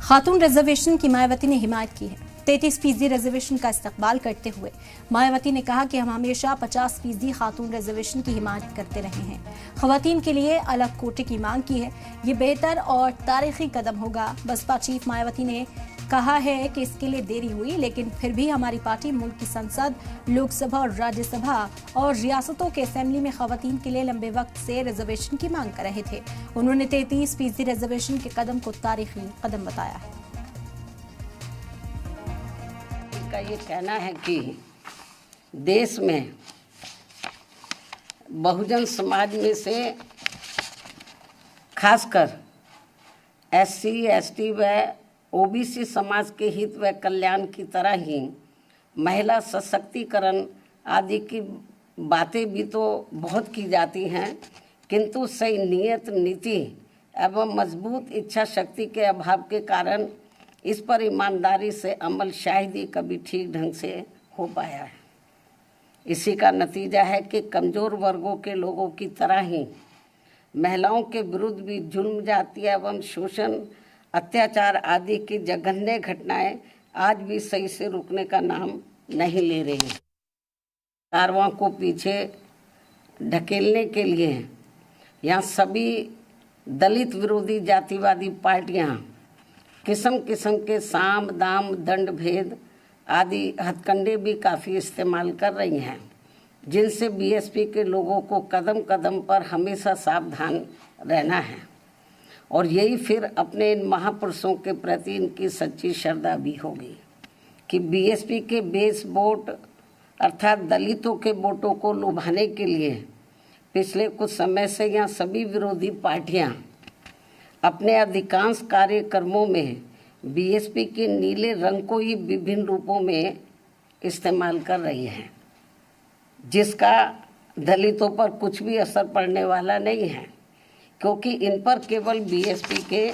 खातून reservation की मायावती ने हिमायत की है। 33% रिजर्वेशन का इस्तकबाल करते हुए मायावती ने कहा कि हम हमेशा 50% खातून रिजर्वेशन की हिमायत करते रहे हैं। खवातीन के लिए अलग कोटे की मांग की है। ये बेहतर और तारीखी कदम होगा। बसपा चीफ मायावती ने कहा है कि इसके लिए देरी हुई, लेकिन फिर भी हमारी पार्टी मुल्क की संसद, लोकसभा और राज्यसभा और रियासतों के असेंबली में खवातीन के लिए लंबे वक्त से रिजर्वेशन की मांग कर रहे थे। उन्होंने 33% रिजर्वेशन के कदम को तारीखी कदम बताया है। का ये कहना है कि देश में बहुजन समाज में से खासकर SC, ST व OBC समाज के हित व कल्याण की तरह ही महिला सशक्तिकरण आदि की बातें भी तो बहुत की जाती हैं, किंतु सही नियत, नीति एवं मजबूत इच्छा शक्ति के अभाव के कारण इस पर ईमानदारी से अमल शायद ही कभी ठीक ढंग से हो पाया है। इसी का नतीजा है कि कमज़ोर वर्गों के लोगों की तरह ही महिलाओं के विरुद्ध भी जुल्म, जाति एवं शोषण, अत्याचार आदि की जघन्य घटनाएं आज भी सही से रुकने का नाम नहीं ले रही हैं। कारवां को पीछे ढकेलने के लिए यहाँ सभी दलित विरोधी जातिवादी पार्टियाँ किस्म किस्म के साम, दाम, दंड भेद आदि हथकंडे भी काफ़ी इस्तेमाल कर रही हैं, जिनसे BSP के लोगों को कदम कदम पर हमेशा सावधान रहना है। और यही फिर अपने इन महापुरुषों के प्रति इनकी सच्ची श्रद्धा भी होगी कि BSP के बेस वोट अर्थात दलितों के वोटों को लुभाने के लिए पिछले कुछ समय से यहाँ सभी विरोधी पार्टियाँ अपने अधिकांश कार्यक्रमों में BSP के नीले रंग को ही विभिन्न रूपों में इस्तेमाल कर रही हैं, जिसका दलितों पर कुछ भी असर पड़ने वाला नहीं है, क्योंकि इन पर केवल BSP के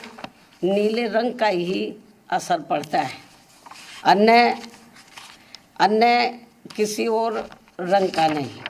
नीले रंग का ही असर पड़ता है, अन्य किसी और रंग का नहीं।